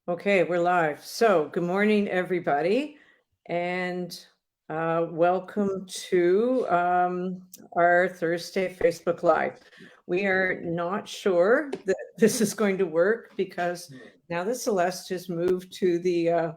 Okay, we're live. So, good morning, everybody, and welcome to our Thursday Facebook Live. We are not sure that this is going to work because now that Celeste has moved to the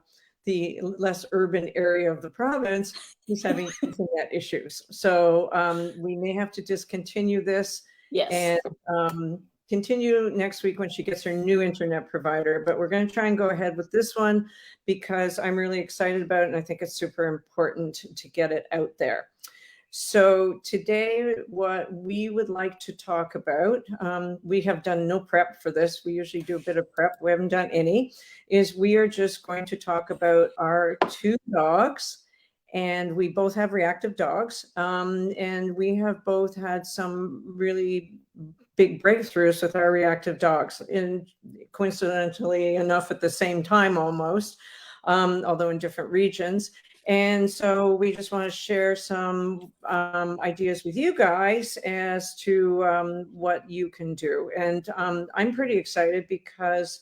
less urban area of the province, he's having internet issues. So we may have to discontinue this Yes. and continue next week when she gets her new internet provider. But we're going to try and go ahead with this one because I'm really excited about it and I think it's super important to get it out there. So today, what we would like to talk about, we have done no prep for this. We usually do a bit of prep. We haven't done any, is we are just going to talk about our two dogs. And we both have reactive dogs. And we have both had some really big breakthroughs with our reactive dogs, and coincidentally enough at the same time almost, although in different regions. And so we just want to share some ideas with you guys as to what you can do. And I'm pretty excited because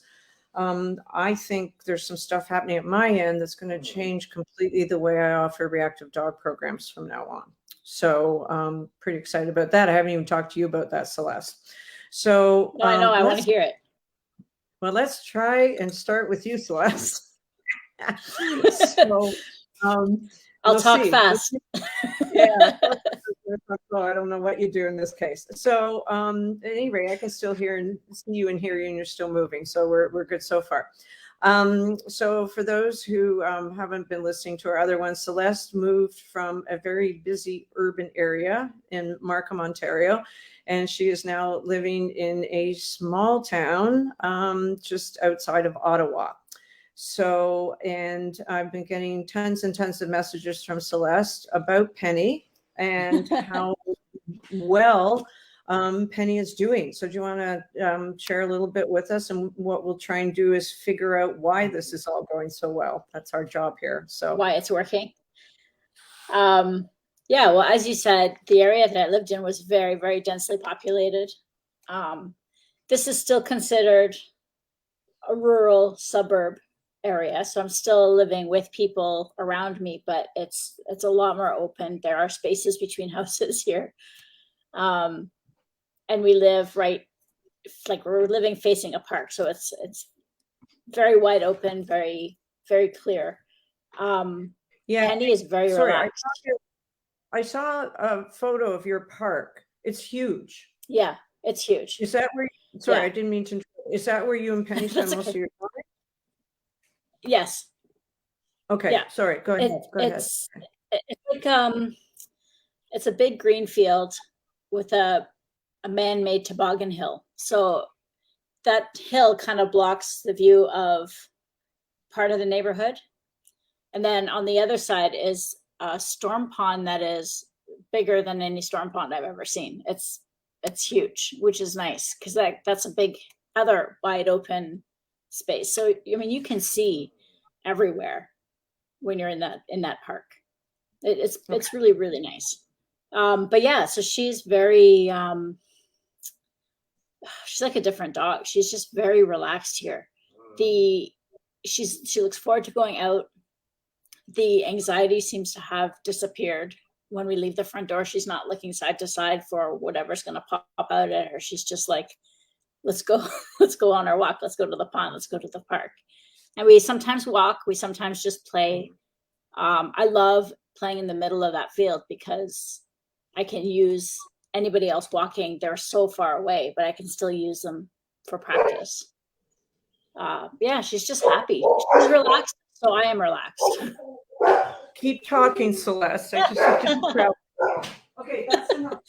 I think there's some stuff happening at my end that's going to change completely the way I offer reactive dog programs from now on. So pretty excited about that. I haven't even talked to you about that, Celeste. So no, I know. I want to hear it. Well, let's try and start with you, Celeste. So I'll talk fast. Yeah. I don't know what you do in this case. So at any rate, I can still hear and see you and hear you, and you're still moving. So we're good so far. So for those who haven't been listening to our other ones, Celeste moved from a very busy urban area in Markham, Ontario, and she is now living in a small town just outside of Ottawa. So, and I've been getting tons and tons of messages from Celeste about Penny and how well Penny is doing. So do you want to share a little bit with us? And what we'll try and do is figure out why this is all going so well. That's our job here. So why it's working. Yeah, well, as you said, the area that I lived in was very, very densely populated. This is still considered a rural suburb area, so I'm still living with people around me, but it's a lot more open. There are spaces between houses here. And we live right, like we're living facing a park, so it's very wide open, very, very clear. yeah, Penny is very relaxed. I saw a photo of your park. It's huge. Yeah, it's huge. Is that where? Sorry, yeah. I didn't mean to. Is that where you and Penny spend most of your time? Yes. Okay. Yeah. Sorry. Go ahead. It's like it's a big green field with a man-made toboggan hill. So that hill kind of blocks the view of part of the neighborhood. And then on the other side is a storm pond that is bigger than any storm pond I've ever seen. It's huge, which is nice because that's a big other wide open space. So I mean, you can see everywhere when you're in that park. It's really, really nice. But yeah, so she's very she's like a different dog. She's just very relaxed here. She looks forward to going out. The anxiety seems to have disappeared. When we leave the front door, she's not looking side to side for whatever's going to pop out at her. She's just like, let's go on our walk. Let's go to the pond. Let's go to the park. And we sometimes walk. We sometimes just play. I love playing in the middle of that field because I can use anybody else walking. They're so far away, but I can still use them for practice. Yeah, she's just happy. She's relaxed, so I am relaxed. Keep talking, Celeste. I just have to grab. Okay, that's enough.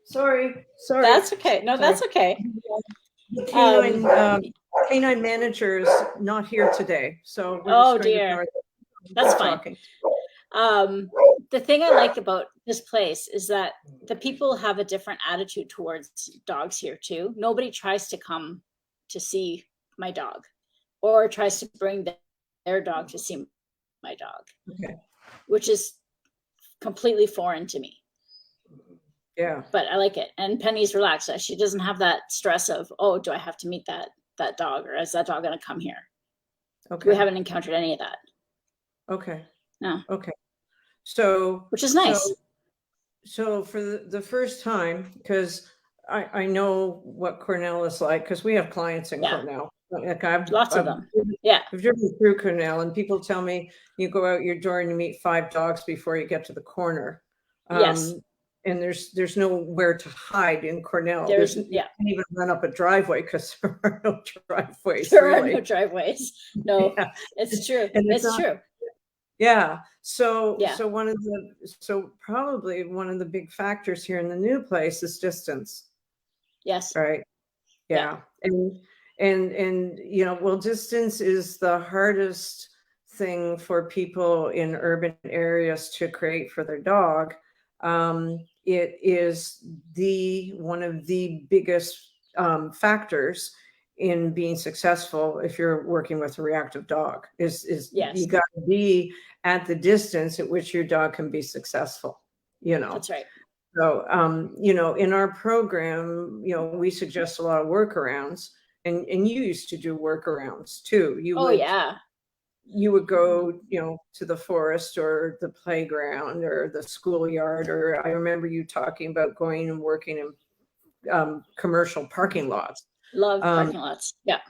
Sorry. That's okay. No, that's okay. Canine manager is not here today, so we're oh dear, that's fine. The thing I like about this place is that the people have a different attitude towards dogs here too. Nobody tries to come to see my dog or tries to bring their dog to see my dog, which is completely foreign to me. Yeah. But I like it. And Penny's relaxed. She doesn't have that stress of, oh, do I have to meet that that dog, or is that dog going to come here? Okay. We haven't encountered any of that. Okay. No. Okay. So, which is nice. So for the first time, because I know what Cornell is like, because we have clients in Cornell. Like Lots of them. Yeah. I've driven through Cornell, and people tell me you go out your door and you meet 5 dogs before you get to the corner. Yes. And there's nowhere to hide in Cornell. You can't even run up a driveway because there are no driveways. There are no driveways. No, Yeah. it's true. And it's true. Yeah. So Yeah. so probably one of the big factors here in the new place is distance. Yes. Right. Yeah. And well, distance is the hardest thing for people in urban areas to create for their dog. It is one of the biggest factors in being successful if you're working with a reactive dog. Is Yes. You got to be at the distance at which your dog can be successful. That's right. So, in our program, we suggest a lot of workarounds, and you used to do workarounds too. You would go, to the forest or the playground or the schoolyard, or I remember you talking about going and working in commercial parking lots. Love parking lots. Yeah.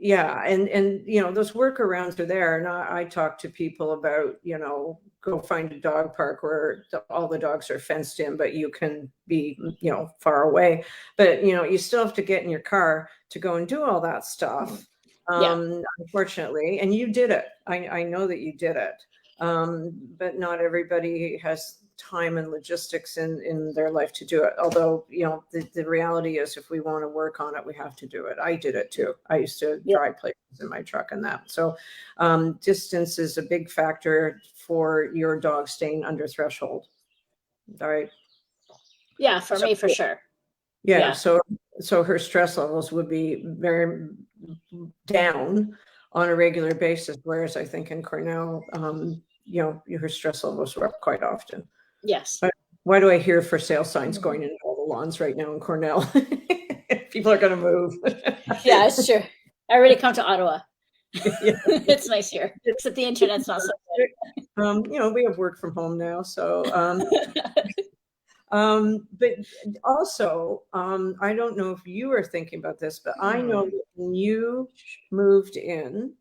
Yeah. And those workarounds are there. And I talk to people about, go find a dog park where all the dogs are fenced in, but you can be, far away. But, you still have to get in your car to go and do all that stuff. Unfortunately. And you did it. I know that you did it. But not everybody has time and logistics in their life to do it. Although, the reality is if we want to work on it, we have to do it. I did it too. I used to drive places in my truck and that. So distance is a big factor for your dog staying under threshold. All right. Yeah, for me, for sure. Yeah. So her stress levels would be very down on a regular basis. Whereas I think in Cornell, her stress levels were up quite often. Yes. But why do I hear for sale signs going into all the lawns right now in Cornell? People are going to move. Yeah, it's true. I already come to Ottawa. It's nice here, except the internet's not so good. We have work from home now, so. But also, I don't know if you are thinking about this, but I know that when you moved in,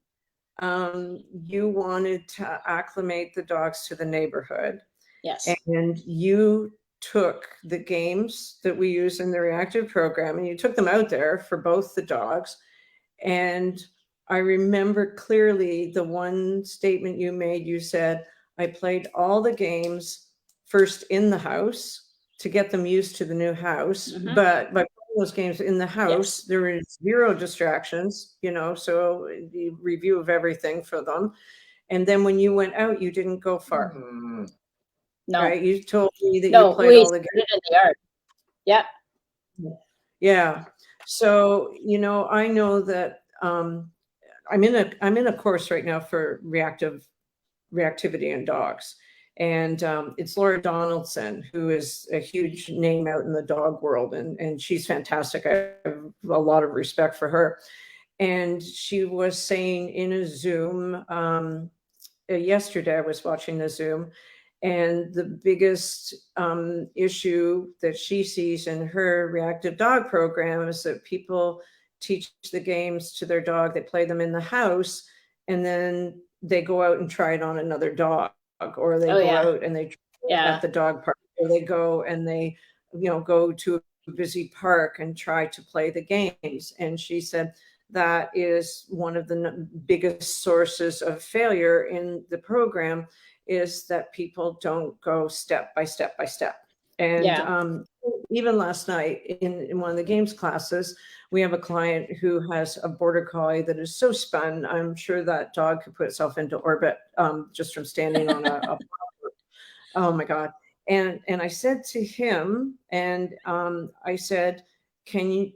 you wanted to acclimate the dogs to the neighborhood. Yes. And you took the games that we use in the reactive program and you took them out there for both the dogs. And I remember clearly the one statement you made. You said, I played all the games first in the house to get them used to the new house. But by playing those games in the house, there were 0 distractions, so the review of everything for them. And then when you went out, you didn't go far. No. Right? You told me that you played all the games in the yard. Yeah. Yeah. So, I know that I'm in a course right now for reactivity in dogs. And it's Laura Donaldson, who is a huge name out in the dog world. And she's fantastic. I have a lot of respect for her. And she was saying in a Zoom, yesterday I was watching the Zoom, and the biggest issue that she sees in her reactive dog program is that people teach the games to their dog. They play them in the house, and then they go out and try it on another dog, or they go out and they try it at the dog park, or they go and they, go to a busy park and try to play the games. And she said that is one of the biggest sources of failure in the program, is that people don't go step by step by step. And even last night in one of the games classes, we have a client who has a border collie that is so spun. I'm sure that dog could put itself into orbit just from standing on a oh my God. And I said to him, and I said, can you,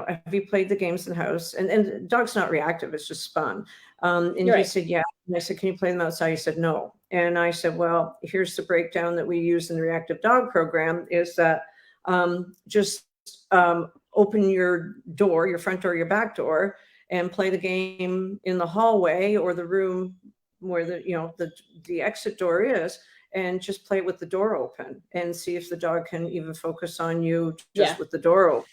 have you played the games in the house? And the dog's not reactive, it's just spun. And he said, yeah. And I said, can you play them outside? He said, no. And I said, well, here's the breakdown that we use in the reactive dog program, is that just open your door, your front door, your back door, and play the game in the hallway or the room where the exit door is, and just play with the door open and see if the dog can even focus on you just with the door open.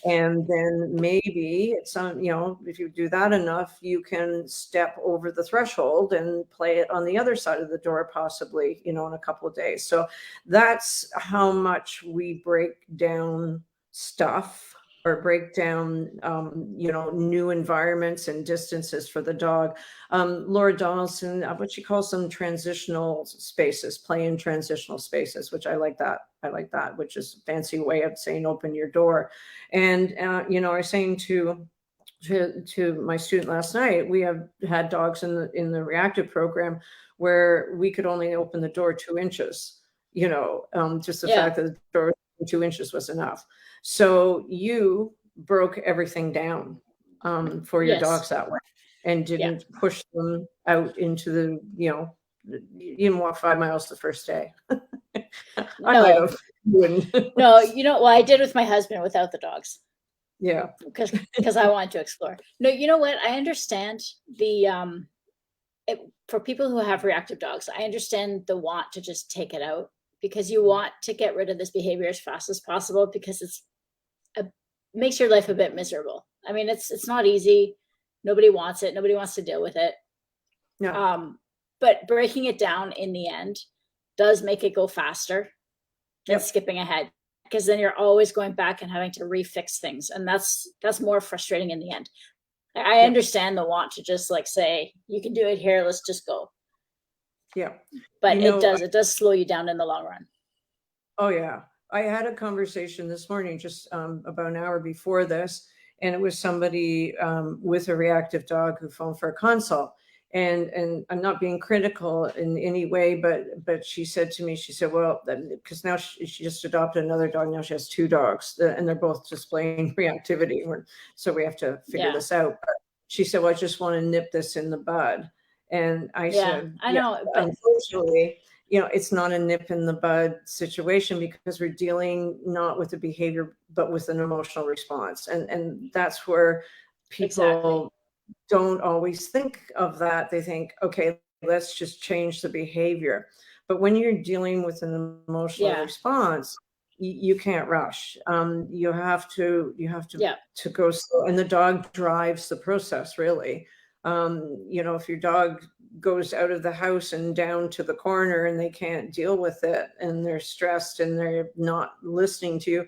And then maybe it's on, if you do that enough, you can step over the threshold and play it on the other side of the door, possibly, in a couple of days. So that's how much we break down stuff, or break down, new environments and distances for the dog. Laura Donaldson, what she calls them transitional spaces, play in transitional spaces, which I like that. Which is a fancy way of saying open your door. And, I was saying to my student last night, we have had dogs in the reactive program where we could only open the door 2 inches, just the fact that the door 2 inches was enough. So you broke everything down for your dogs that way, and didn't push them out into the, you didn't walk 5 miles the first day. I might have. No, well, I did with my husband without the dogs. Yeah. Because I wanted to explore. No, you know what? I understand for people who have reactive dogs, I understand the want to just take it out, because you want to get rid of this behavior as fast as possible, because it makes your life a bit miserable. I mean, it's not easy. Nobody wants it. Nobody wants to deal with it. No. But breaking it down in the end does make it go faster than skipping ahead, because then you're always going back and having to refix things. And that's more frustrating in the end. I understand the want to just say, you can do it here, let's just go. Yeah. But it does slow you down in the long run. Oh yeah. I had a conversation this morning, just about an hour before this, and it was somebody with a reactive dog who phoned for a consult. And I'm not being critical in any way, but she said to me, she said, well, because now she just adopted another dog. Now she has 2 dogs, and they're both displaying reactivity. So we have to figure this out. But she said, well, I just want to nip this in the bud. And I said, I know. But unfortunately, it's not a nip in the bud situation, because we're dealing not with the behavior, but with an emotional response. And that's where people don't always think of that. They think, okay, let's just change the behavior. But when you're dealing with an emotional response, you can't rush. You have to go slow, and the dog drives the process, really. If your dog goes out of the house and down to the corner and they can't deal with it, and they're stressed and they're not listening to you,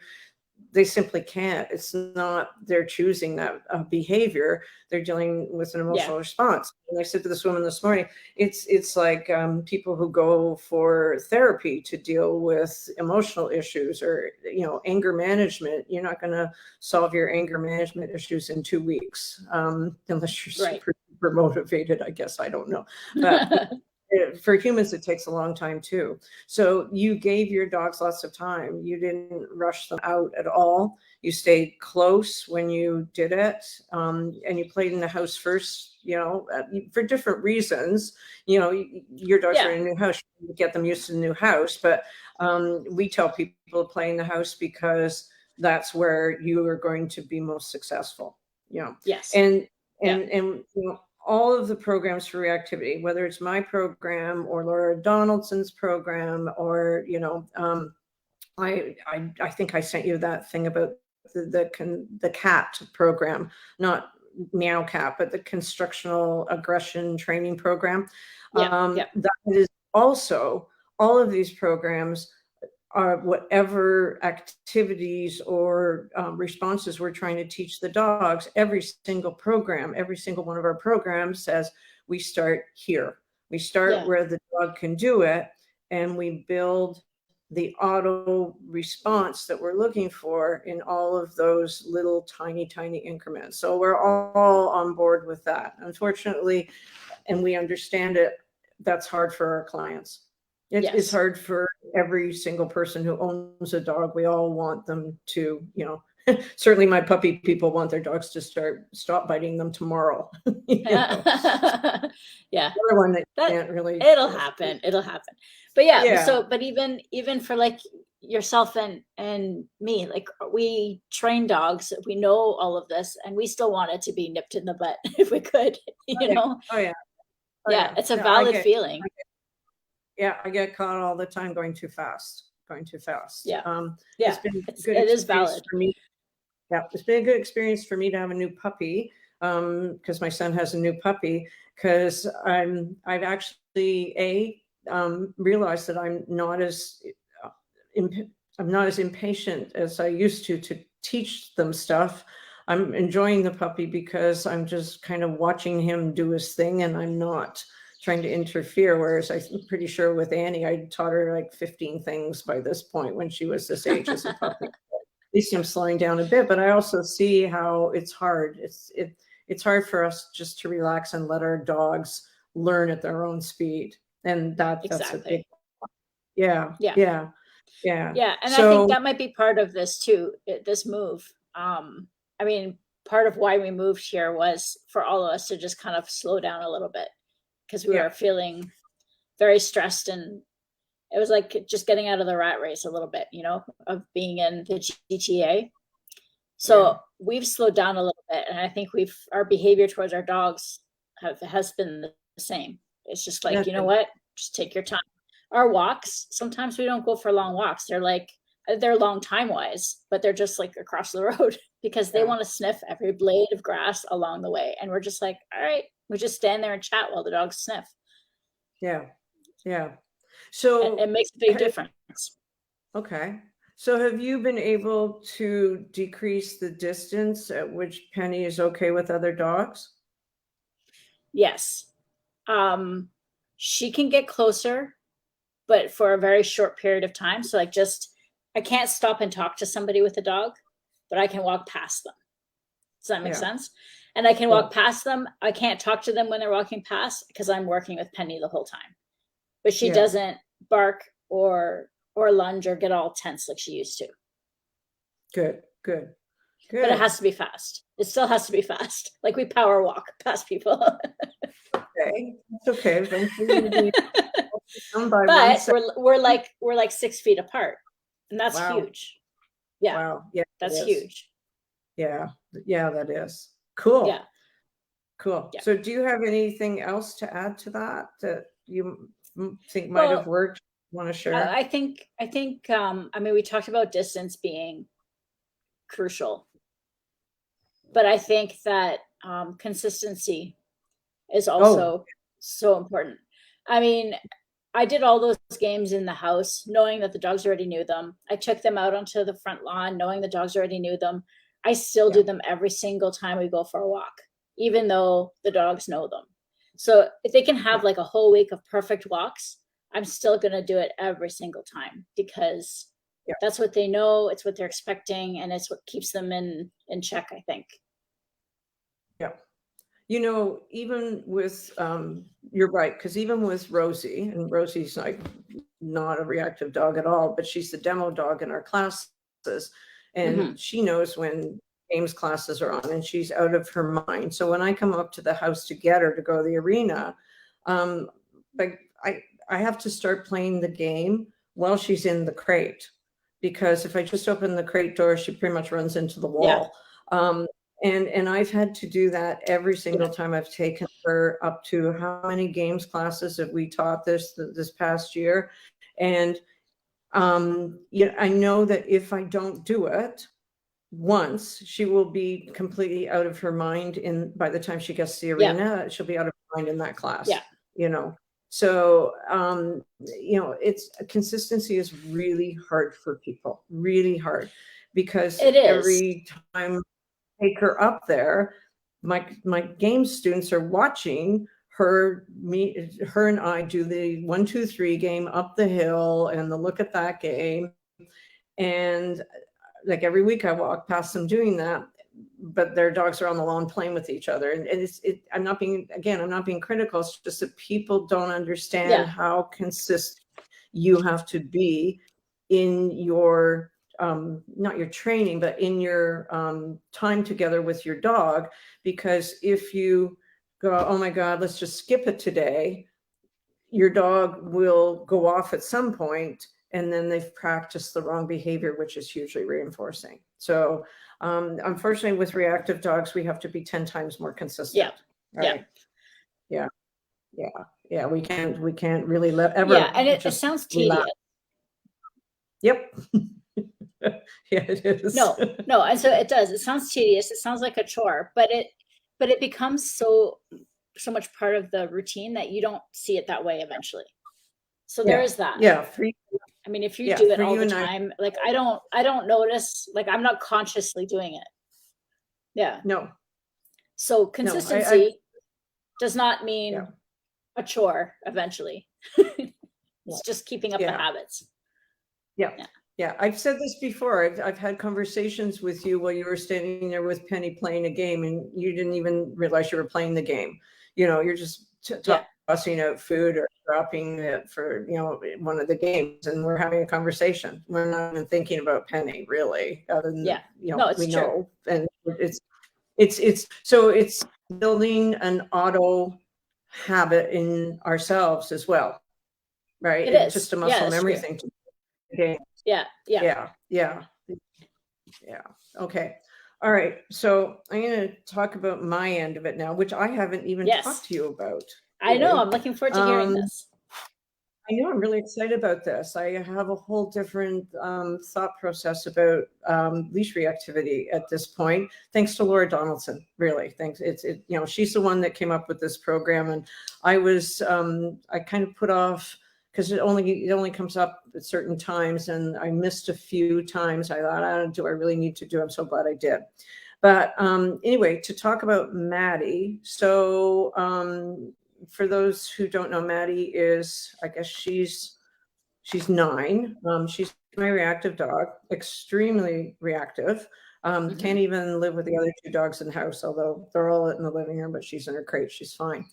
they simply can't. It's not they're choosing that behavior. They're dealing with an emotional response. And I said to this woman this morning, it's like people who go for therapy to deal with emotional issues, or anger management. You're not going to solve your anger management issues in 2 weeks, unless you're super motivated. I guess, I don't know. But for humans, it takes a long time too. So you gave your dogs lots of time. You didn't rush them out at all. You stayed close when you did it, and you played in the house first, for different reasons. Your dogs are in a new house, you get them used to the new house. But we tell people to play in the house because that's where you are going to be most successful. Yes. And all of the programs for reactivity, whether it's my program or Laura Donaldson's program, or I think I sent you that thing about the CAT program, not Meow Cat, but the constructional aggression training program. That is also, all of these programs are whatever activities or responses we're trying to teach the dogs. Every single one of our programs says we start here. We start where the dog can do it, and we build the auto response that we're looking for in all of those little tiny increments. So we're all on board with that. Unfortunately, and we understand it, that's hard for our clients. It's hard for every single person who owns a dog. We all want them to, certainly my puppy people want their dogs to stop biting them tomorrow. Yeah. Another one that can't really. It'll happen. But so, but even for yourself and me, like we train dogs, we know all of this, and we still want it to be nipped in the butt if we could, Oh you yeah. know? Oh yeah. Oh Yeah, yeah. it's a No, I valid get, feeling. yeah, I get caught all the time going too fast, going too fast. Yeah. It's Yeah, been a it good is experience valid. for me. Yeah, it's been a good experience for me to have a new puppy, because my son has a new puppy. Because I've actually realized that uh, I'm not as impatient as I used to teach them stuff. I'm enjoying the puppy because I'm just kind of watching him do his thing, and I'm not trying to interfere. Whereas I'm pretty sure with Annie, I taught her like 15 things by this point when she was this age as a puppy. Least I'm slowing down a bit, but I also see how it's hard. It's hard for us just to relax and let our dogs learn at their own speed, and that's a big, Exactly. yeah, Yeah. yeah, yeah. Yeah, and I think So that might be part of this too, this move. I mean, part of why we moved here was for all of us to just kind of slow down a little bit because we yeah, were feeling very stressed, and it was like just getting out of the rat race a little bit, you know, of being in the GTA. So yeah, we've slowed down a little bit, and I think our behavior towards our dogs has been the same. It's just like, that's you know good. what? Just take your time. Our walks, sometimes we don't go for long walks. They're long time wise, but they're just like across the road because they Yeah, want to sniff every blade of grass along the way. And we're just like, all right, we just stand there and chat while the dogs sniff. yeah, yeah. And it So makes a big difference. okay. So have you been able to decrease the distance at which Penny is okay with other dogs? Yes. Um, she can get closer, but for a very short period of time. So like just I can't stop and talk to somebody with a dog, but I can walk past them. Does that make Yeah. sense? And I can Yeah. walk past them. I can't talk to them when they're walking past because I'm working with Penny the whole time. But she Yeah. doesn't bark or lunge or get all tense like she used to. Good. Good. But it Good. has to be fast. It still has to be fast. Like we power walk past people. Okay. It's okay. Eventually you'll be done by one But second. we're like 6 feet apart. And that's Wow. huge. Yeah. Wow. Yeah, That's it is. huge. Yeah. Yeah, that is. Cool. Yeah. Cool. Yeah. So do you have anything else to add to that that you think might have Well, worked? Want to share? I mean, we talked about distance being crucial, but I think that consistency is Oh, also so important. I mean, I did all those games in the house knowing that the dogs already knew them. I took them out onto the front lawn knowing the dogs already knew them. I still yeah. do them every single time we go for a walk, even though the dogs know them. So if they can have Yeah. like a whole week of perfect walks, I'm still going to do it every single time because Yeah. that's what they know, it's what they're expecting, and it's what keeps them in check, I think. Yeah. You know, even with you're right, because even with Rosie, and Rosie's like not a reactive dog at all, but she's the demo dog in our classes, and Mm-hmm. she knows when games classes are on, and she's out of her mind. So when I come up to the house to get her to go to the arena, um, like I have to start playing the game while she's in the crate, because if I just open the crate door, she pretty much runs into the Yeah. wall. And I've had to do that every single time I've taken her up to how many games classes have we taught this past year. And yeah, I know that if I don't do it once, she will be completely out of her mind by the time she gets to the Yeah. arena, she'll be out of her mind in that class, Yeah. you know. So it's consistency is really hard for people, really hard, because It is. every time take her up there, my game students are watching her and I do the 1 2 3 game up the hill and the look at that game. And like every week I walk past them doing that, but their dogs are on the lawn playing with each other. And I'm not being critical. It's just that people don't understand Yeah. how consistent you have to be in your not your training, but in your time together with your dog. Because if you go, oh my God, let's just skip it today, your dog will go off at some point and then they've practiced the wrong behavior, which is hugely reinforcing. So unfortunately, with reactive dogs, we have to be 10 times more consistent. Right? Yeah. We can't really ever. Yeah, and it sounds tedious. Relax. Yep. Yeah, it is. No, and so it does. It sounds tedious. It sounds like a chore, but it becomes so much part of the routine that you don't see it that way eventually. So there is that. Yeah. I mean, if you do it all the time, like I don't notice, like I'm not consciously doing it. Yeah. No. So consistency does not mean a chore eventually. It's just keeping up the habits. Yeah, I've said this before. I've had conversations with you while you were standing there with Penny playing a game, and you didn't even realize you were playing the game. You're just tossing out food or dropping it for one of the games, and we're having a conversation. We're not even thinking about Penny really. Other than we know, and it's building an auto habit in ourselves as well, right? It's just a muscle memory thing. Yeah. Okay. All right. So I'm going to talk about my end of it now, which I haven't even talked to you about. I know. I'm looking forward to hearing this. I know. I'm really excited about this. I have a whole different thought process about leash reactivity at this point, thanks to Laura Donaldson. Really, thanks. She's the one that came up with this program, and I kind of put off, because it only comes up at certain times, and I missed a few times. I thought, do I really need to do? I'm so glad I did. But anyway, to talk about Maddie. So for those who don't know, Maddie is, I guess she's 9. She's my reactive dog, extremely reactive. Can't even live with the other 2 dogs in the house, although they're all in the living room, but she's in her crate. She's fine.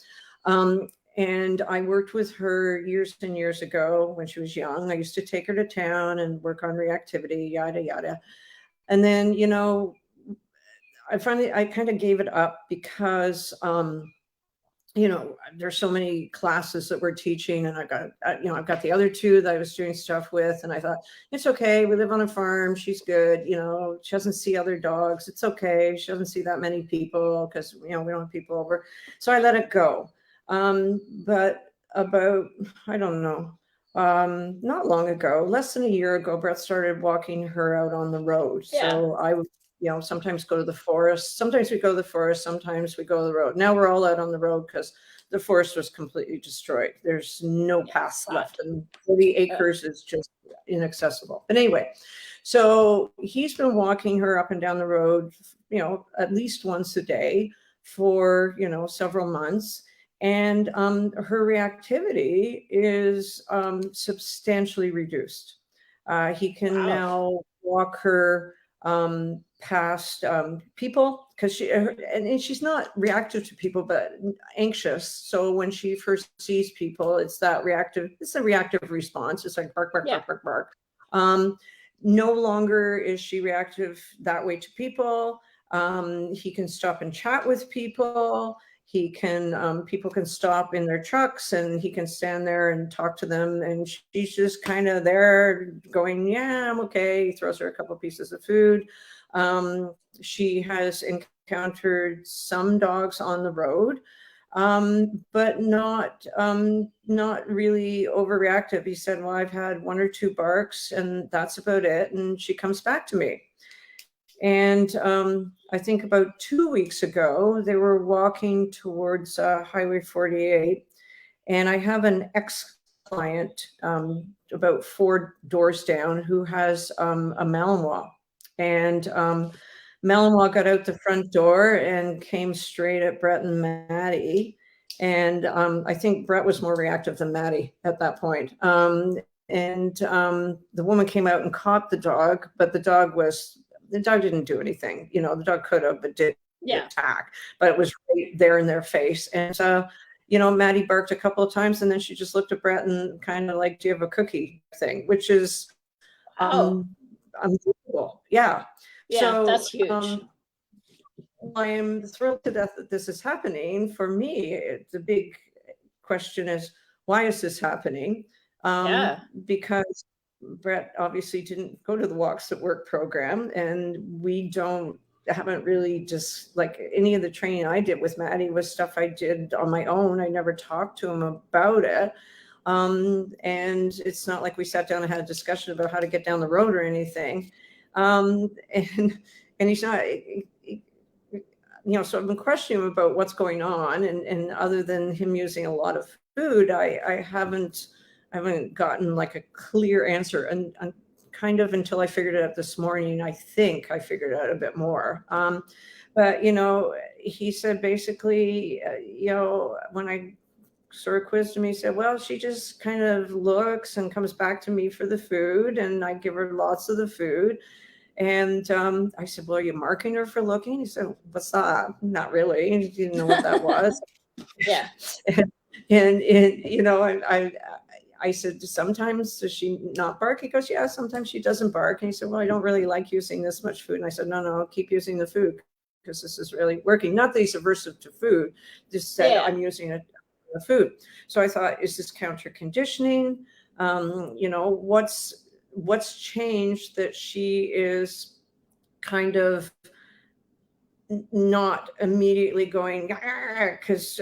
And I worked with her years and years ago when she was young. I used to take her to town and work on reactivity, yada, yada. And then, I kind of gave it up because, there's so many classes that we're teaching, and I've got the other 2 that I was doing stuff with. And I thought, it's okay. We live on a farm. She's good. She doesn't see other dogs. It's okay. She doesn't see that many people because, we don't have people over. So I let it go. But about, I don't know, not long ago, less than a year ago, Brett started walking her out on the road. So I would, sometimes go to the forest. Sometimes we go to the forest. Sometimes we go to the road. Now we're all out on the road because the forest was completely destroyed. There's no path left, and 40 acres is just inaccessible. But anyway, so he's been walking her up and down the road, at least once a day for, several months. And her reactivity is substantially reduced. He can now walk her past people, because she's not reactive to people, but anxious. So when she first sees people, it's a reactive response. It's like bark, bark, bark, bark, bark. No longer is she reactive that way to people. He can stop and chat with people. He can, people can stop in their trucks, and he can stand there and talk to them. And she's just kind of there going, yeah, I'm okay. He throws her a couple pieces of food. She has encountered some dogs on the road, but not really overreactive. He said, well, I've had 1 or 2 barks, and that's about it. And she comes back to me. And I think about 2 weeks ago, they were walking towards Highway 48. And I have an ex-client about 4 doors down who has a Malinois. And Malinois got out the front door and came straight at Brett and Maddie. And I think Brett was more reactive than Maddie at that point. And the woman came out and caught the dog, but the dog didn't do anything. The dog could have, but didn't attack. But it was right there in their face. And so, Maddie barked a couple of times, and then she just looked at Brett and kind of like, do you have a cookie thing? Which is unbelievable. Yeah. So that's huge. I am thrilled to death that this is happening. For me, the big question is, why is this happening? Because Brett obviously didn't go to the Walks at Work program, and we haven't really just like any of the training I did with Maddie was stuff I did on my own. I never talked to him about it. And it's not like we sat down and had a discussion about how to get down the road or anything. And he's not, so I've been questioning him about what's going on. And other than him using a lot of food, I haven't gotten like a clear answer. And kind of until I figured it out this morning, I think I figured out a bit more. But, he said basically, when I sort of quizzed him, he said, well, she just kind of looks and comes back to me for the food, and I give her lots of the food. And I said, well, are you marking her for looking? He said, what's that? Not really. He didn't know what that was. Yeah. I said, sometimes does she not bark? He goes, yeah, sometimes she doesn't bark. And he said, well, I don't really like using this much food. And I said, no, keep using the food because this is really working. Not that he's aversive to food, just said I'm using it the food. So I thought, is this counter conditioning? What's changed that she is kind of not immediately going, because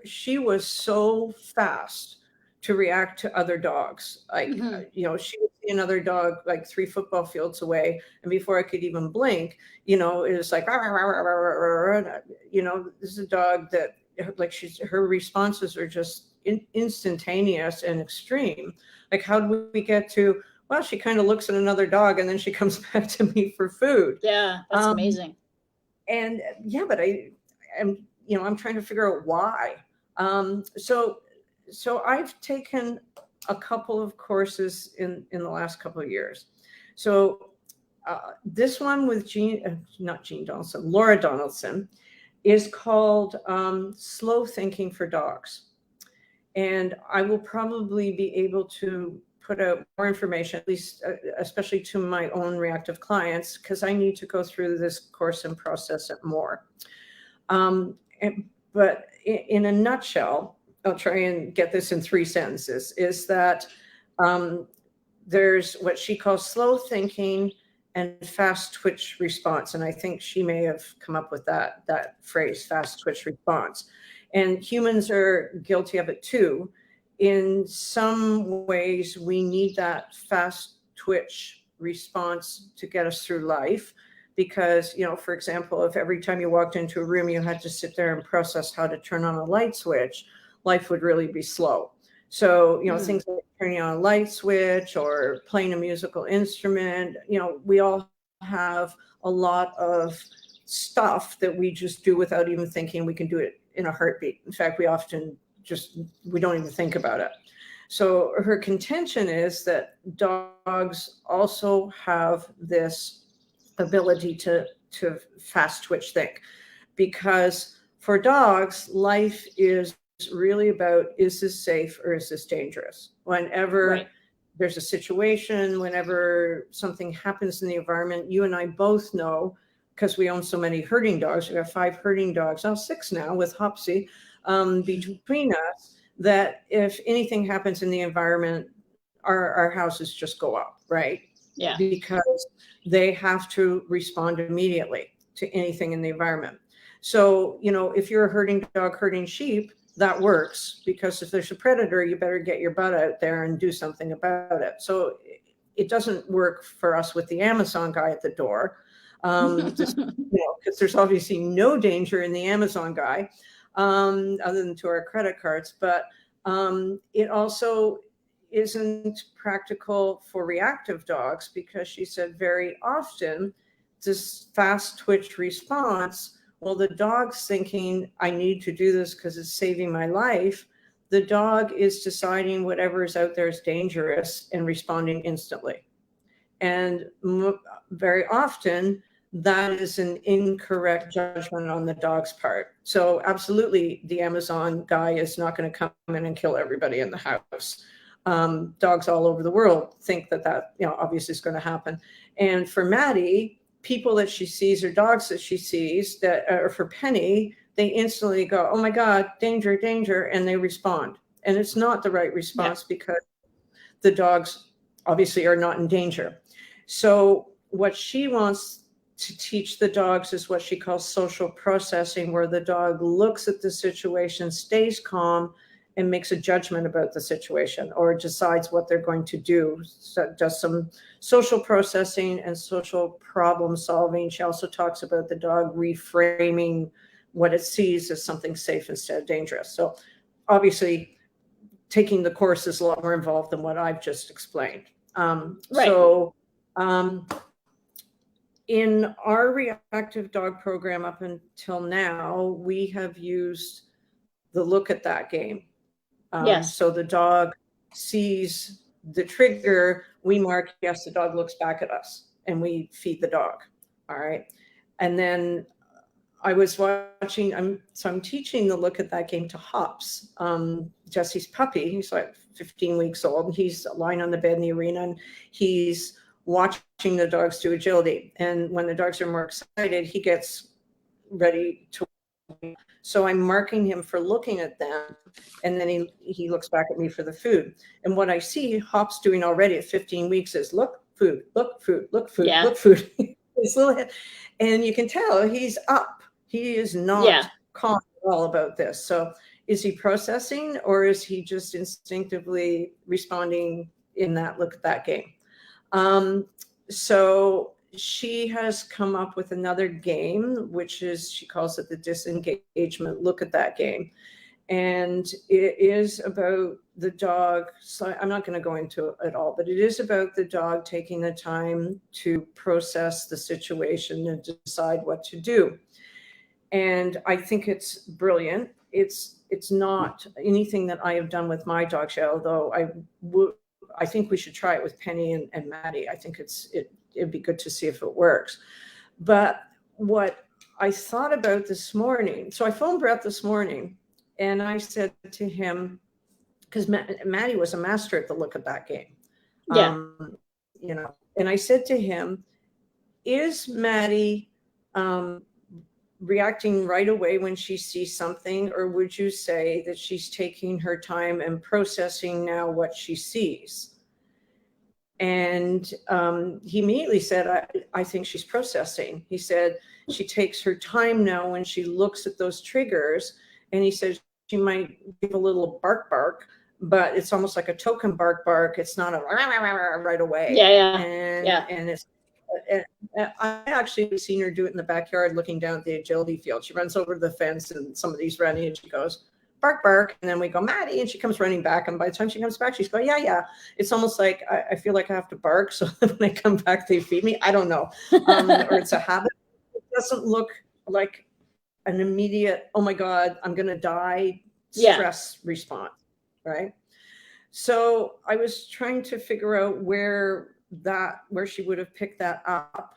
she was so fast to react to other dogs. Like, she would see another dog like 3 football fields away, and before I could even blink, it was like, this is a dog that like her responses are just instantaneous and extreme. Like, how do we get to, well, she kind of looks at another dog and then she comes back to me for food. Yeah, that's amazing. And but I'm trying to figure out why. So I've taken a couple of courses in the last couple of years. So this one with Laura Donaldson is called Slow Thinking for Dogs. And I will probably be able to put out more information, at least especially to my own reactive clients, because I need to go through this course and process it more. But in a nutshell, I'll try and get this in 3 sentences, is that there's what she calls slow thinking and fast twitch response. And I think she may have come up with that phrase, fast twitch response. And humans are guilty of it too. In some ways, we need that fast twitch response to get us through life. Because, for example, if every time you walked into a room, you had to sit there and process how to turn on a light switch, life would really be slow. So, things like turning on a light switch or playing a musical instrument, we all have a lot of stuff that we just do without even thinking. We can do it in a heartbeat. In fact, we often we don't even think about it. So her contention is that dogs also have this ability to fast twitch think, because for dogs, life is really about, is this safe or is this dangerous? Whenever there's a situation, whenever something happens in the environment, you and I both know, because we own so many herding dogs, we have 5 herding dogs, now 6 now with Hopsy, between us, that if anything happens in the environment, our houses just go up, right? Yeah. Because they have to respond immediately to anything in the environment. So, if you're a herding dog herding sheep, that works, because if there's a predator, you better get your butt out there and do something about it. So it doesn't work for us with the Amazon guy at the door, because there's obviously no danger in the Amazon guy, other than to our credit cards. But it also isn't practical for reactive dogs, because she said very often this fast twitch response, well, the dog's thinking, I need to do this because it's saving my life. The dog is deciding whatever is out there is dangerous and responding instantly. And very often that is an incorrect judgment on the dog's part. So absolutely, the Amazon guy is not going to come in and kill everybody in the house. Dogs all over the world think that obviously is going to happen. And for Maddie, people that she sees or dogs that she sees that are for Penny, they instantly go, oh my God, danger, danger, and they respond. And it's not the right response, because the dogs obviously are not in danger. So what she wants to teach the dogs is what she calls social processing, where the dog looks at the situation, stays calm, and makes a judgment about the situation or decides what they're going to do. So does some social processing and social problem solving. She also talks about the dog reframing what it sees as something safe instead of dangerous. So obviously taking the course is a lot more involved than what I've just explained. Right. So in our reactive dog program up until now, we have used the look at that game. Yes. So the dog sees the trigger, we mark, yes, the dog looks back at us, and we feed the dog. All right. And then I was watching, I'm teaching the look at that game to Hops, Jesse's puppy. He's like 15 weeks old, and he's lying on the bed in the arena, and he's watching the dogs do agility. And when the dogs are more excited, he gets ready to. So I'm marking him for looking at them, and then he looks back at me for the food. And what I see Hop's doing already at 15 weeks is look, food, look, food, look, food, Yeah. look, food. His little head, and you can tell he's up. He is not calm at all about this. So is he processing, or is he just instinctively responding in that look at that game? So she has come up with another game, which is, she calls it the disengagement look at that game. And it is about the dog. So I'm not going to go into it all, but it is about the dog taking the time to process the situation and decide what to do. And I think it's brilliant. It's not anything that I have done with my dogs yet, although I think we should try it with Penny and Maddie. I think it'd be good to see if it works. But what I thought about this morning, so I phoned Brett this morning, and I said to him, because Maddie was a master at the look at that game. Yeah. And I said to him, is Maddie reacting right away when she sees something, or would you say that she's taking her time and processing now what she sees? And he immediately said, I think she's processing. He said she takes her time now when she looks at those triggers, and he said she might give a little bark, but it's almost like a token bark. It's not a right away. Yeah. And it's, I actually seen her do it in the backyard looking down at the agility field. She runs over the fence, and somebody's running, and she goes, bark. And then we go, Maddie, and she comes running back. And by the time she comes back, she's going, yeah. It's almost like I feel like I have to bark, so when I come back, they feed me. I don't know. Or it's a habit. It doesn't look like an immediate, oh my God, I'm going to die stress response, right? So I was trying to figure out where she would have picked that up.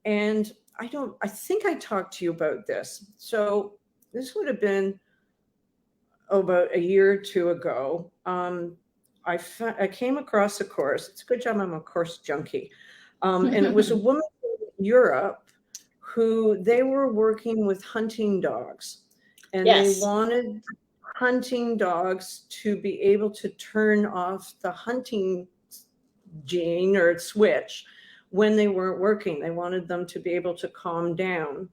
And I think I talked to you about this. So this would have been about a year or two ago. I came across a course. It's a good job I'm a course junkie. And it was a woman in Europe who they were working with hunting dogs. And they wanted hunting dogs to be able to turn off the hunting gene or switch when they weren't working. They wanted them to be able to calm down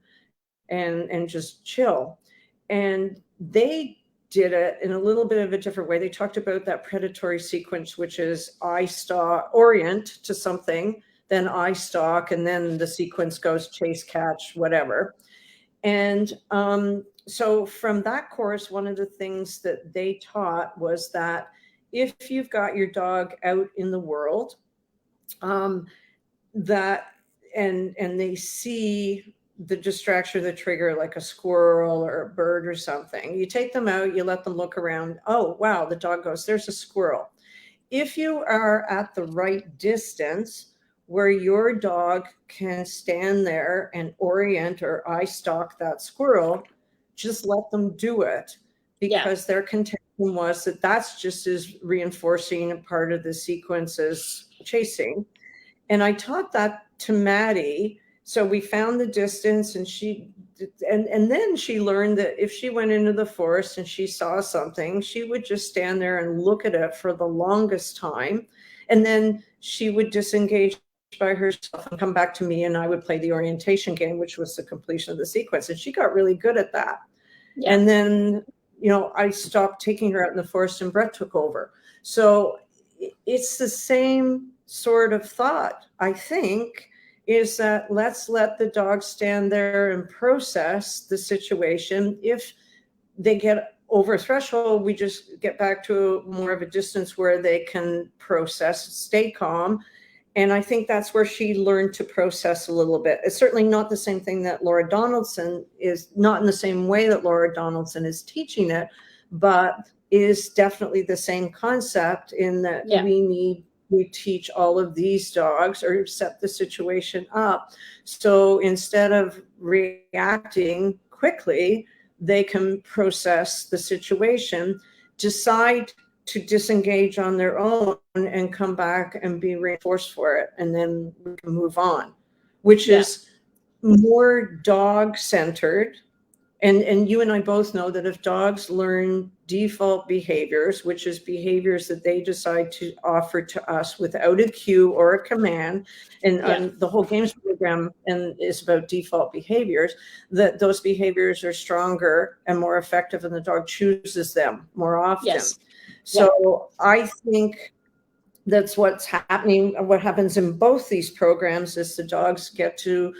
and just chill. And they did it in a little bit of a different way. They talked about that predatory sequence, which is I stalk, orient to something, then I stalk, and then the sequence goes chase, catch, whatever. And so from that course, one of the things that they taught was that if you've got your dog out in the world, that and they see the distraction or the trigger, like a squirrel or a bird or something, you take them out, you let them look around. Oh, wow, the dog goes, there's a squirrel. If you are at the right distance where your dog can stand there and orient or eye stalk that squirrel, just let them do it, because their contention was that that's just as reinforcing a part of the sequence as chasing. And I taught that to Maddie. So we found the distance, and and then she learned that if she went into the forest and she saw something, she would just stand there and look at it for the longest time. And then she would disengage by herself and come back to me, and I would play the orientation game, which was the completion of the sequence. And she got really good at that. Yeah. And then, I stopped taking her out in the forest and Brett took over. So it's the same sort of thought, I think, is that let's let the dog stand there and process the situation. If they get over a threshold, we just get back to more of a distance where they can process, stay calm. And I think that's where she learned to process a little bit. It's certainly not the same thing that Laura Donaldson is, not in the same way that Laura Donaldson is teaching it, but is definitely the same concept in that we teach all of these dogs or set the situation up. So instead of reacting quickly, they can process the situation, decide to disengage on their own and come back and be reinforced for it. And then we can move on, which is more dog centered. And you and I both know that if dogs learn default behaviors, which is behaviors that they decide to offer to us without a cue or a command, and the whole games program is about default behaviors, that those behaviors are stronger and more effective, and the dog chooses them more often. Yes. So I think that's what's happening. What happens in both these programs is the dogs get to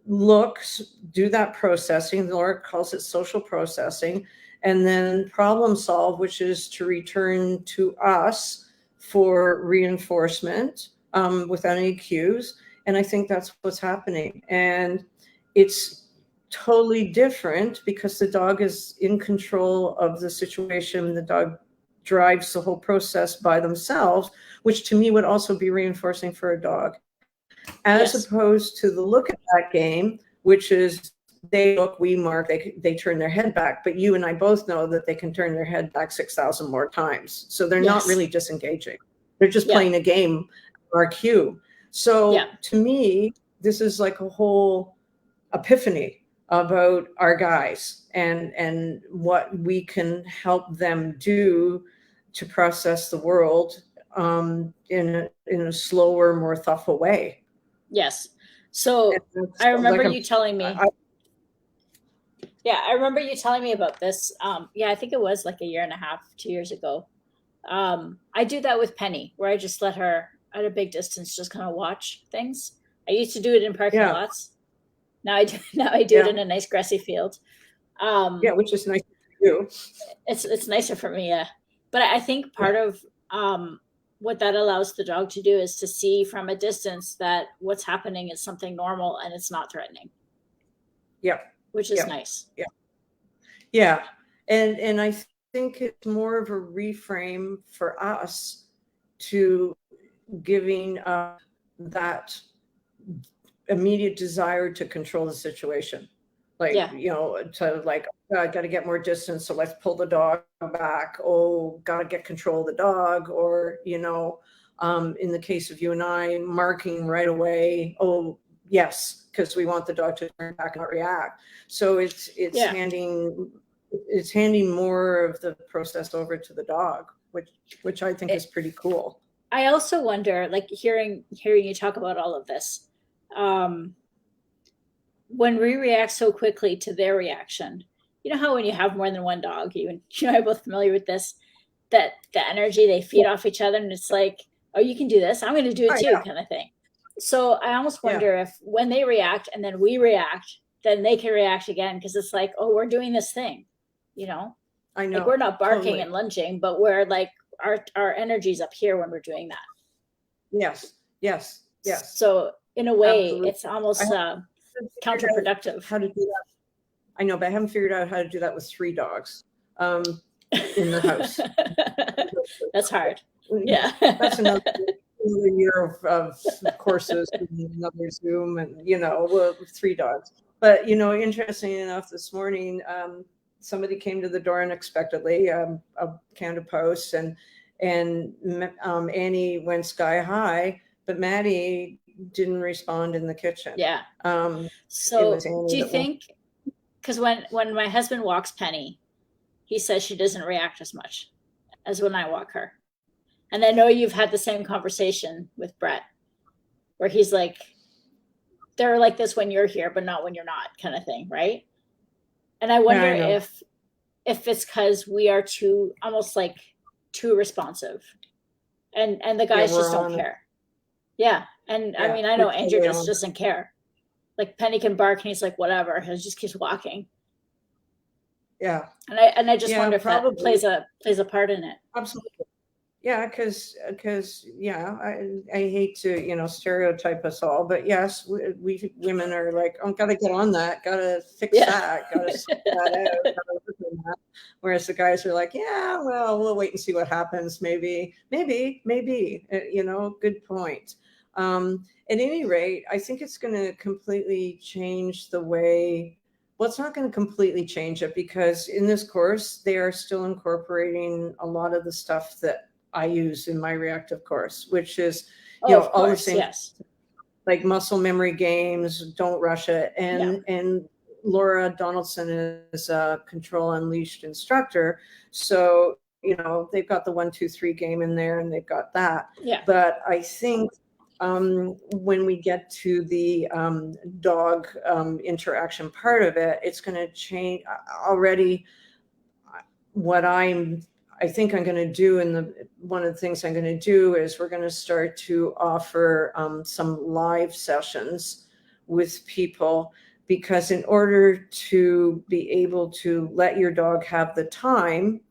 do that processing. Laura calls it social processing, and then problem solve, which is to return to us for reinforcement without any cues. And I think that's what's happening. And it's totally different because the dog is in control of the situation. The dog drives the whole process by themselves, which to me would also be reinforcing for a dog. As opposed to the look at that game, which is they look, we mark, they turn their head back. But you and I both know that they can turn their head back 6,000 more times. So they're not really disengaging. They're just playing a game, our cue. So to me, this is like a whole epiphany about our guys and what we can help them do to process the world in a slower, more thoughtful way. Yes. So I remember you telling me. I remember you telling me about this. I think it was like 1.5 years, 2 years ago. I do that with Penny, where I just let her at a big distance just kind of watch things. I used to do it in parking lots. Now I do it in a nice grassy field. Which is nice for you. It's nicer for me, But I think part of what that allows the dog to do is to see from a distance that what's happening is something normal and it's not threatening. Which is nice. And I think it's more of a reframe for us to giving that immediate desire to control the situation. To I got to get more distance, so let's pull the dog back. Oh, got to get control of the dog. Or, in the case of you and I, marking right away. Oh, yes, because we want the dog to turn back and not react. So it's handing more of the process over to the dog, which I think is pretty cool. I also wonder, hearing you talk about all of this, when we react so quickly to their reaction, you know how when you have more than one dog, you and I are both familiar with this, that the energy, they feed off each other, and it's like, oh, you can do this, I'm going to do it too, kind of thing. So I almost wonder if when they react and then we react, then they can react again, because it's like, oh, we're doing this thing, I know. We're not barking and lunging, but we're our energy's up here when we're doing that. Yes. So in a way, it's almost counterproductive. How to do that? I know, but I haven't figured out how to do that with 3 dogs in the house. That's hard. That's another year of courses, and another Zoom, and 3 dogs. But interesting enough, this morning somebody came to the door unexpectedly, a counter post, and Annie went sky high, but Maddie didn't respond in the kitchen. So do you think, because when my husband walks Penny, he says she doesn't react as much as when I walk her. And I know you've had the same conversation with Brett, where he's like, they're like this when you're here, but not when you're not, kind of thing, right? And I wonder I know. if it's because we are almost like too responsive, and the guys just don't care. Yeah, and I mean, I know Andrew just doesn't care. Like Penny can bark, and he's like, whatever. He just keeps walking. Yeah. And I just wonder if that plays a part in it. Absolutely. Yeah, because yeah, I hate to stereotype us all, but yes, we women are like, oh, gotta get on that, gotta fix that, gotta sort that out, gotta work on that. Whereas the guys are like, yeah, well, we'll wait and see what happens. Maybe. Good point. At any rate, I think it's going to completely change the way. Well, it's not going to completely change it, because in this course, they are still incorporating a lot of the stuff that I use in my reactive course, which is, all the same, like muscle memory games, don't rush it. And Laura Donaldson is a Control Unleashed instructor. So, they've got the 1, 2, 3 game in there, and they've got that. Yeah. But I think when we get to the dog interaction part of it, it's going to change already. What I think I'm going to do, and one of the things I'm going to do is we're going to start to offer some live sessions with people, because in order to be able to let your dog have the time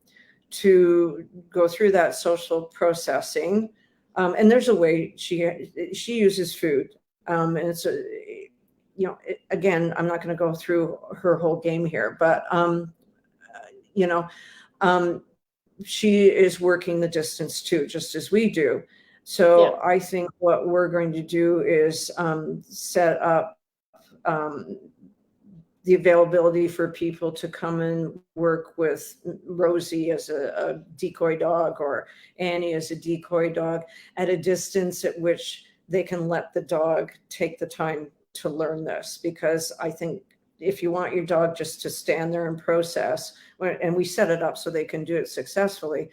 to go through that social processing, and there's a way she uses food, and it's again, I'm not going to go through her whole game here, but she is working the distance too, just as we do. So I think what we're going to do is set up the availability for people to come and work with Rosie as a decoy dog, or Annie as a decoy dog, at a distance at which they can let the dog take the time to learn this. Because I think if you want your dog just to stand there and process, and we set it up so they can do it successfully,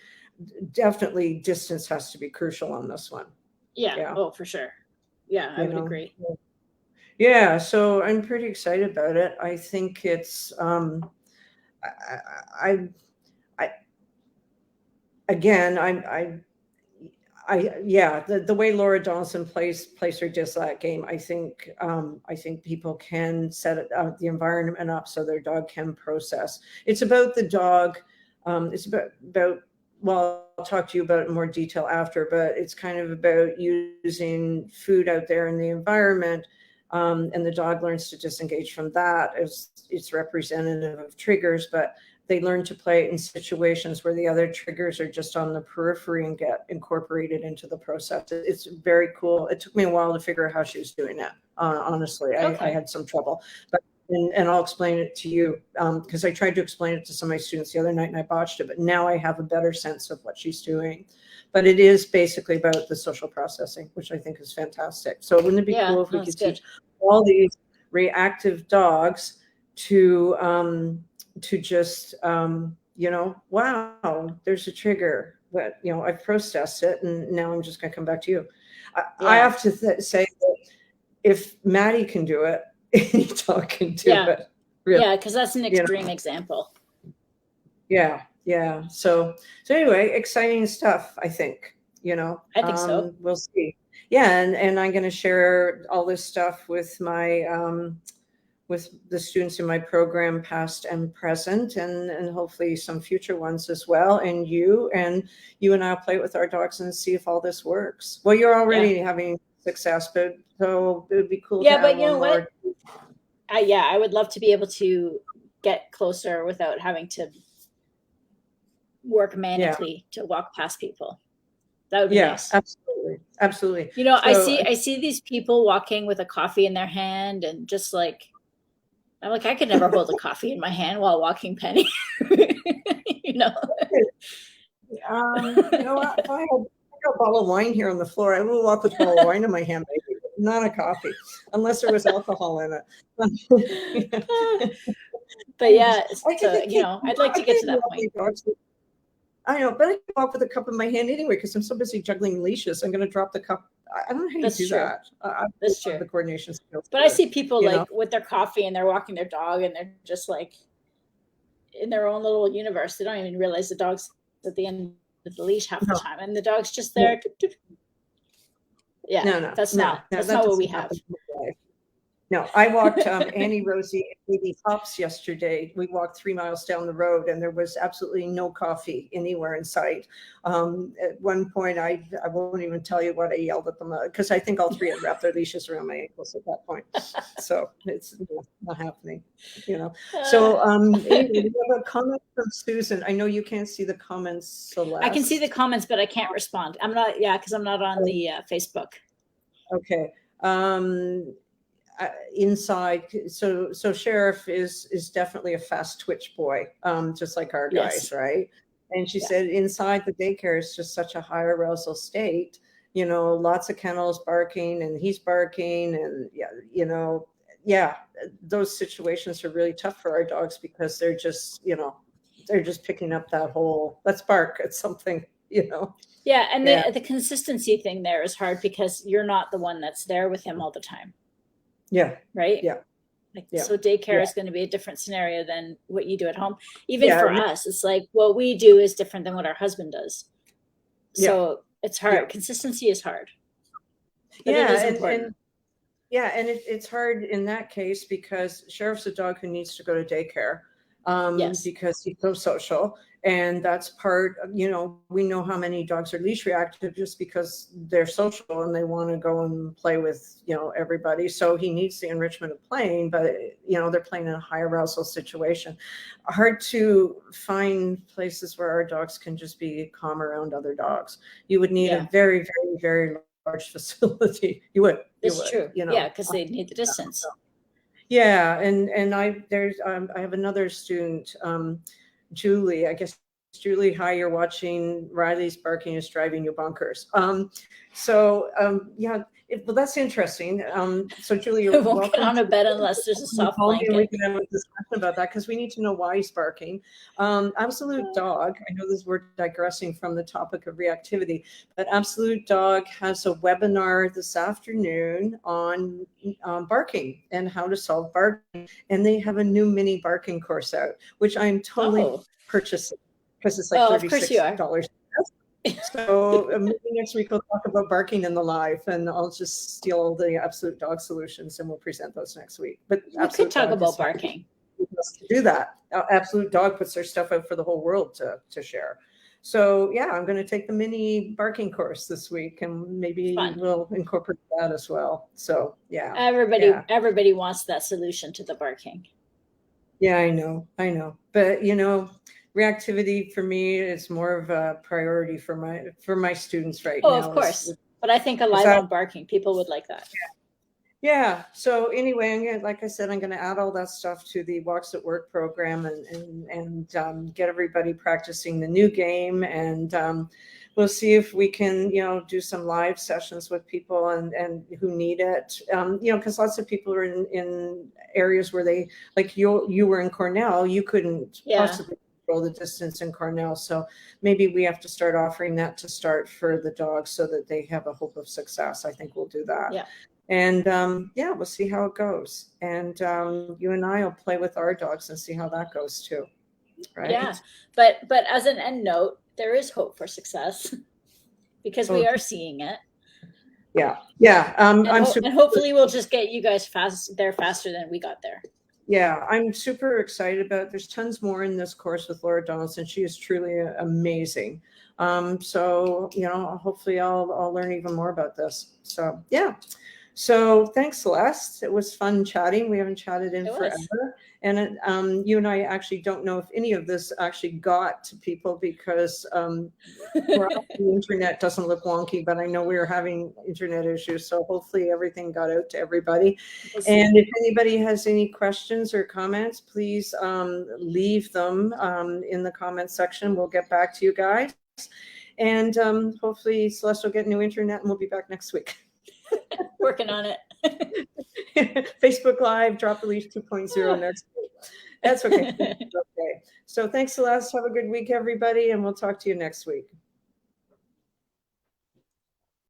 definitely distance has to be crucial on this one. Yeah. Oh, for sure. Yeah, I would agree. Yeah, so I'm pretty excited about it. I think it's the way Laura Donaldson plays her that game, I think people can set it the environment up so their dog can process. It's about the dog. It's about well, I'll talk to you about it in more detail after, but it's kind of about using food out there in the environment. And the dog learns to disengage from that as it's representative of triggers, but they learn to play in situations where the other triggers are just on the periphery and get incorporated into the process. It's very cool. It took me a while to figure out how she was doing it. Honestly, I had some trouble, but and I'll explain it to you, because I tried to explain it to some of my students the other night and I botched it, but now I have a better sense of what she's doing. But it is basically about the social processing, which I think is fantastic. So wouldn't it be cool if we could teach all these reactive dogs to just, wow, there's a trigger, but, I've processed it and now I'm just going to come back to you. I have to say that if Maddie can do it, any dog can do it. Really. Yeah, because that's an extreme example. Yeah. So anyway, exciting stuff, I think, I think so. We'll see. Yeah, and I'm going to share all this stuff with my with the students in my program, past and present, and hopefully some future ones as well. And you and I'll play it with our dogs and see if all this works. Well, you're already having success, but so it would be cool. Yeah, but you know what? I would love to be able to get closer without having to work manically to walk past people. That would be nice. Absolutely. I see these people walking with a coffee in their hand, and just like, I'm like, I could never hold a coffee in my hand while walking Penny. You know what? If I had a bottle of wine here on the floor, I will walk with a bottle of wine in my hand, maybe, not a coffee, unless there was alcohol in it. But yeah, I'd like to get to that point. I know, but I can walk with a cup in my hand anyway because I'm so busy juggling leashes. I'm going to drop the cup. I don't know how you That's do true. that. I That's don't have true. the coordination skills. But I see people you like know? with their coffee and they're walking their dog and they're just like in their own little universe. They don't even realize the dog's at the end of the leash half the No. time, and the dog's just there. Yeah, No, that's no, not no, that's that not what we doesn't have. happen in real life. No, I walked Annie, Rosie, and Baby Hops yesterday. We walked 3 miles down the road, and there was absolutely no coffee anywhere in sight. At one point, I won't even tell you what I yelled at them because I think all three had wrapped their leashes around my ankles at that point. So it's not happening, you know. So anyway, we have a comment from Susan. I know you can't see the comments, Celeste. I can see the comments, but I can't respond. I'm not. Yeah, because I'm not on the Facebook. Okay. Inside, so Sheriff is definitely a fast twitch boy, just like our guys, Yes. right? And she Yeah. said inside the daycare is just such a high arousal state, you know, lots of kennels barking and he's barking and yeah, you know, yeah, those situations are really tough for our dogs because they're just, you know, they're just picking up that whole let's bark at something, you know. Yeah, and Yeah. the consistency thing there is hard because you're not the one that's there with him all the time. Yeah. Right. Yeah. Like, Yeah. so daycare Yeah. is going to be a different scenario than what you do at home. Even Yeah, for us, it's like what we do is different than what our husband does. So it's hard. Yeah. Consistency is hard. But Yeah, it is important. and it's hard in that case because Sheriff's a dog who needs to go to daycare Yes. because he's so social. And that's part, you know, we know how many dogs are leash reactive just because they're social and they want to go and play with, you know, everybody. So he needs the enrichment of playing, but, you know, they're playing in a high arousal situation. Hard to find places where our dogs can just be calm around other dogs. You would need a very, very, very large facility. You would. That's true. You know. Yeah, because they need the distance. Yeah, and I have another student, Julie. I guess Julie, hi, you're watching Riley's barking is driving you bonkers. Yeah, well, that's interesting. So Julie, you're I won't welcome get on a bed unless there's a soft blanket. We can have a discussion about that because we need to know why he's barking. Absolute Dog, I know this we're digressing from the topic of reactivity, but Absolute Dog has a webinar this afternoon on barking and how to solve barking. And they have a new mini barking course out, which I'm totally purchasing because it's like $36. So maybe next week we'll talk about barking in the live, and I'll just steal the Absolute Dog solutions, and we'll present those next week. But we could talk about barking. To do that, Absolute Dog puts their stuff out for the whole world to share. So yeah, I'm going to take the mini barking course this week, and maybe we'll incorporate that as well. So yeah, everybody wants that solution to the barking. Yeah, I know, but you know. Reactivity for me is more of a priority for my students right now. Oh, of course. But I think alive on barking, people would like that. Yeah. So anyway, like I said, I'm going to add all that stuff to the Walks at Work program and get everybody practicing the new game. And we'll see if we can, you know, do some live sessions with people and who need it. You know, because lots of people are in areas where they, like you were in Cornell, you couldn't possibly the distance in Cornell. So maybe we have to start offering that to start for the dogs so that they have a hope of success. I think we'll do that. Yeah. And yeah, we'll see how it goes. And you and I will play with our dogs and see how that goes too. Right. Yeah. But as an end note, there is hope for success because we are seeing it. Yeah. Yeah. And hopefully we'll just get you guys there faster than we got there. Yeah, I'm super excited about it. There's tons more in this course with Laura Donaldson. She is truly amazing. So, you know, hopefully I'll learn even more about this. So, yeah. So thanks, Celeste. It was fun chatting. We haven't chatted in forever. And you and I actually don't know if any of this actually got to people because the internet doesn't look wonky, but I know we were having internet issues. So hopefully everything got out to everybody. And if anybody has any questions or comments, please leave them in the comment section. We'll get back to you guys. And hopefully Celeste will get new internet and we'll be back next week. Working on it. Facebook Live, Drop the Leash 2.0 next week. That's okay. Okay. So thanks a lot. Have a good week, everybody, and we'll talk to you next week.